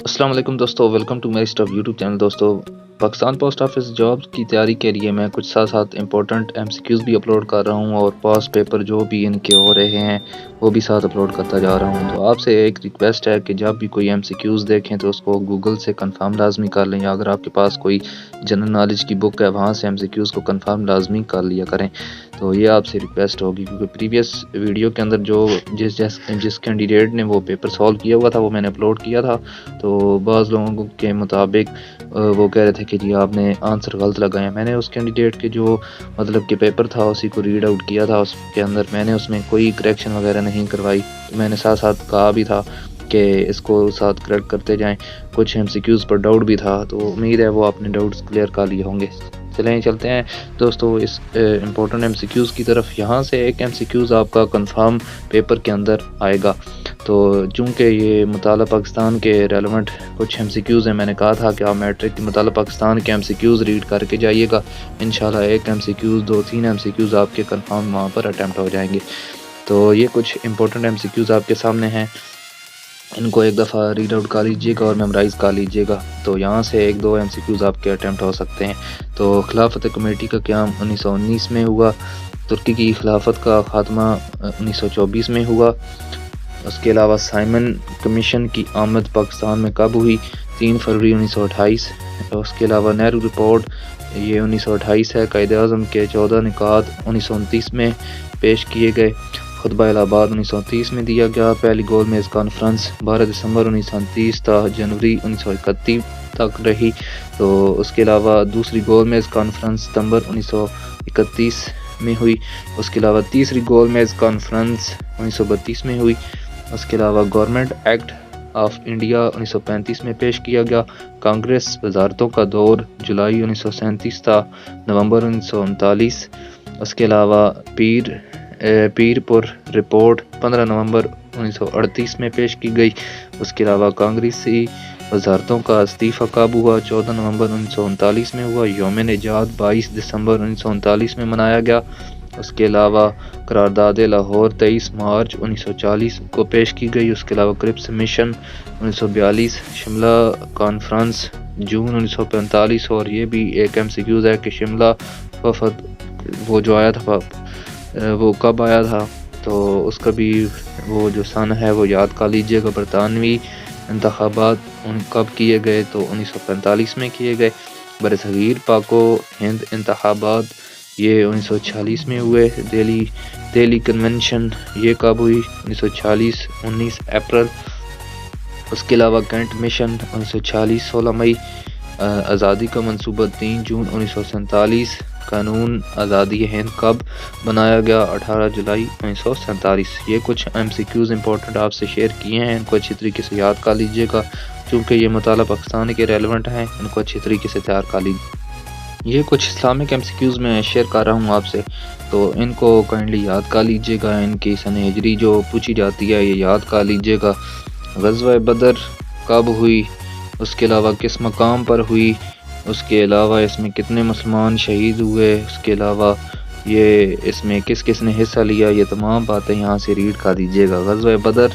السلام علیکم دوستو، welcome to my staff YouTube channel. دوستو، پاکستان پوسٹ آفس جاب کی تیاری کے لیے میں کچھ ساتھ امپورٹنٹ ایم سی کیوز بھی اپلوڈ کر رہا ہوں، اور پاس پیپر جو بھی ان کے ہو رہے ہیں وہ بھی ساتھ اپلوڈ کرتا جا رہا ہوں۔ تو آپ سے ایک ریکویسٹ ہے کہ جب بھی کوئی ایم سی کیوز دیکھیں تو اس کو گوگل سے کنفرم لازمی کر لیں، یا اگر آپ کے پاس کوئی جنرل نالج کی بک ہے وہاں سے ایم سی کیوز کو کنفرم لازمی کر لیا کریں۔ تو یہ آپ سے ریکویسٹ ہوگی، کیونکہ پریویس ویڈیو کے اندر جو جس کینڈیڈیٹ نے وہ پیپر سالو کیا ہوا تھا وہ میں نے اپلوڈ کیا تھا، تو بعض لوگوں کے مطابق وہ کہہ رہے تھے کہ جی آپ نے آنسر غلط لگایا۔ میں نے اس کینڈیڈیٹ کے جو مطلب کہ پیپر تھا اسی کو ریڈ آؤٹ کیا تھا، اس کے اندر میں نے اس میں کوئی کریکشن وغیرہ نہیں کروائی۔ میں نے ساتھ کہا بھی تھا کہ اس کو ساتھ کریکٹ کرتے جائیں۔ کچھ ایم سی کیوز پر ڈاؤٹ بھی تھا، تو امید ہے وہ اپنے ڈاؤٹس کلیئر کر لیے ہوں گے۔ چلیں چلتے ہیں دوستو اس امپورٹنٹ ایم سی کیوز کی طرف۔ یہاں سے ایک ایم سی کیوز آپ کا کنفرم پیپر کے اندر آئے گا، تو چونکہ یہ مطالعہ پاکستان کے ریلیونٹ کچھ ایم سی کیوز ہیں، میں نے کہا تھا کہ آپ میٹرک کے مطالعہ پاکستان کے ایم سی کیوز ریڈ کر کے جائیے گا۔ انشاءاللہ ایک M C Qs 2-3 M C Qs آپ کے کنفرم وہاں پر اٹیمپٹ ہو جائیں گے۔ تو یہ کچھ امپورٹنٹ ایم سی کیوز آپ کے سامنے ہیں، ان کو ایک دفعہ ریڈ آؤٹ کر لیجیے گا اور میمورائز کر لیجیے گا۔ تو یہاں سے 1-2 ایم سی کیوز آپ کے اٹیمپٹ ہو سکتے ہیں۔ تو خلافت کمیٹی کا قیام 1919 میں ہوا، ترکی کی خلافت کا خاتمہ 1924 میں ہوا۔ اس کے علاوہ سائمن کمیشن کی آمد پاکستان میں کب ہوئی؟ 3 فروری 1928۔ اس کے علاوہ نہرو رپورٹ یہ 1928 ہے۔ قائد اعظم کے 14 نکات 1929 میں پیش کیے گئے۔ خطبہ الہ آباد 1930 میں دیا گیا۔ پہلی گول میز کانفرنس 12 دسمبر 1937 تا جنوری 1931 تک رہی۔ تو اس کے علاوہ دوسری گول میز کانفرنس ستمبر 1931 میں ہوئی۔ اس کے علاوہ تیسری گول میز کانفرنس 1932 میں ہوئی۔ اس کے علاوہ گورنمنٹ ایکٹ آف انڈیا 1935 میں پیش کیا گیا۔ کانگریس وزارتوں کا دور جولائی 1937 تا نومبر 1939۔ اس کے علاوہ پیر پر رپورٹ 15 نومبر 1938 میں پیش کی گئی۔ اس کے علاوہ کانگریسی وزارتوں کا استعفیٰ کب ہوا؟ 14 نومبر 1939 میں ہوا۔ یوم نجات 22 دسمبر 1939 میں منایا گیا۔ اس کے علاوہ قرارداد لاہور 23 مارچ 1940 کو پیش کی گئی۔ اس کے علاوہ کرپس مشن 1942، شملہ کانفرنس جون 1945، اور یہ بھی ایک ایم سی کیوز ہے کہ شملہ وفد وہ جو آیا تھا وہ کب آیا تھا، تو اس کا بھی وہ جو سن ہے وہ یاد کر لیجیے گا۔ برطانوی انتخابات کب کیے گئے؟ تو 1945 میں کیے گئے۔ برصغیر پاک و ہند انتخابات یہ 1946 میں ہوئے۔ دہلی کنونشن یہ کب ہوئی؟ 1946 19 اپریل۔ اس کے علاوہ کینٹ مشن 1946 16 مئی۔ آزادی کا منصوبہ 3 جون 1947۔ قانون آزادی ہند کب بنایا گیا؟ 18 جولائی 1947۔ یہ کچھ ایم سی کیوز امپورٹنٹ آپ سے شیئر کیے ہیں، ان کو اچھی طریقے سے یاد کر لیجیے گا، چونکہ یہ مطالعہ پاکستان کے ریلیونٹ ہیں، ان کو اچھی طریقے سے تیار کر لیجیے۔ یہ کچھ اسلامک ایم سی کیوز میں شیئر کر رہا ہوں آپ سے، تو ان کو کائنڈلی یاد کر لیجیے گا۔ ان کی سن ہجری جو پوچھی جاتی ہے یہ یاد کر لیجیے گا۔ غزوہ بدر کب ہوئی؟ اس کے علاوہ کس مقام پر ہوئی؟ اس کے علاوہ اس میں کتنے مسلمان شہید ہوئے؟ اس کے علاوہ یہ اس میں کس نے حصہ لیا؟ یہ تمام باتیں یہاں سے ریڈ کر دیجیے گا۔ غزوہ بدر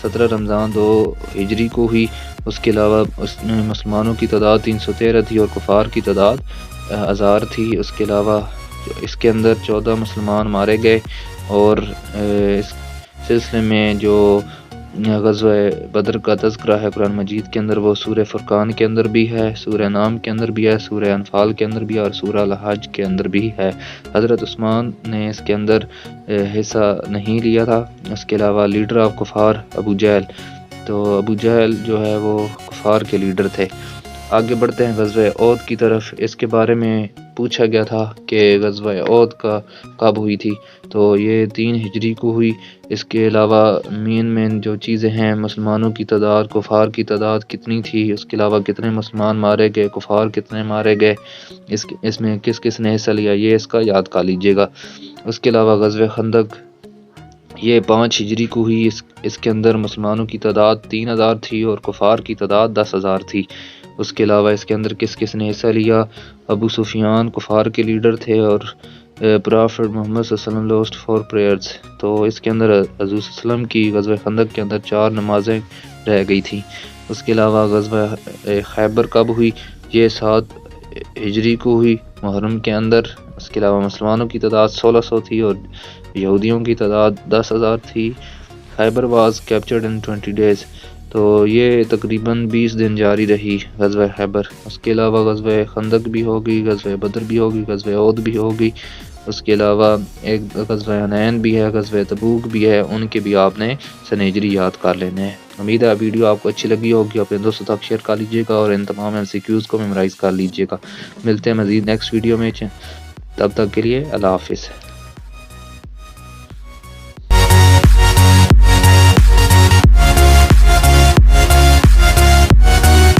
17 رمضان 2 ہجری کو ہوئی۔ اس کے علاوہ اس میں مسلمانوں کی تعداد 313 تھی اور کفار کی تعداد 1000 تھی۔ اس کے علاوہ اس کے اندر 14 مسلمان مارے گئے، اور اس سلسلے میں جو غزوہ بدر کا تذکرہ ہے قرآن مجید کے اندر، وہ سورہ فرقان کے اندر بھی ہے، سورہ نام کے اندر بھی ہے، سورہ انفال کے اندر بھی ہے، اور سورہ الحج کے اندر بھی ہے۔ حضرت عثمان نے اس کے اندر حصہ نہیں لیا تھا۔ اس کے علاوہ لیڈر آف کفار ابو جہل، تو ابو جہل جو ہے وہ کفار کے لیڈر تھے۔ آگے بڑھتے ہیں غزوہ احد کی طرف۔ اس کے بارے میں پوچھا گیا تھا کہ غزوہ احد کا کب ہوئی تھی، تو یہ 3 ہجری کو ہوئی۔ اس کے علاوہ مین جو چیزیں ہیں، مسلمانوں کی تعداد، کفار کی تعداد کتنی تھی، اس کے علاوہ کتنے مسلمان مارے گئے، کفار کتنے مارے گئے، اس میں کس نے حصہ لیا، یہ اس کا یاد کر لیجیے گا۔ اس کے علاوہ غزوہ خندق یہ 5 ہجری کو ہوئی۔ اس کے اندر مسلمانوں کی تعداد 3000 تھی اور کفار کی تعداد 10,000 تھی۔ اس کے علاوہ اس کے اندر کس نے حصہ لیا؟ ابو سفیان کفار کے لیڈر تھے، اور پرافٹ محمد صلی اللہ علیہ وسلم لوسٹ 4 پریئرز، تو اس کے اندر حضور صلی اللہ علیہ وسلم کی غزوہ خندق کے اندر 4 نمازیں رہ گئی تھیں۔ اس کے علاوہ غزوہ خیبر کب ہوئی؟ یہ 7 ہجری کو ہوئی محرم کے اندر۔ اس کے علاوہ مسلمانوں کی تعداد 1600 تھی اور یہودیوں کی تعداد 10,000 تھی۔ خیبر واز کیپچرڈ ان 20 days، تو یہ تقریباً 20 دن جاری رہی غزوہ خیبر۔ اس کے علاوہ غزوہ خندق بھی ہوگی، غزوہ بدر بھی ہوگی، غزوہ احد بھی ہوگی۔ اس کے علاوہ ایک غزوہ حنین بھی ہے، غزوہ تبوک بھی ہے، ان کے بھی آپ نے سن ہجری یاد کر لینے ہیں۔ امید ہے ویڈیو آپ کو اچھی لگی ہوگی، اپنے دوستوں تک شیئر کر لیجیے گا اور ان تمام MCQs کو میمورائز کر لیجیے گا۔ ملتے ہیں مزید نیکسٹ ویڈیو میں، تب تک کے لیے اللہ حافظ۔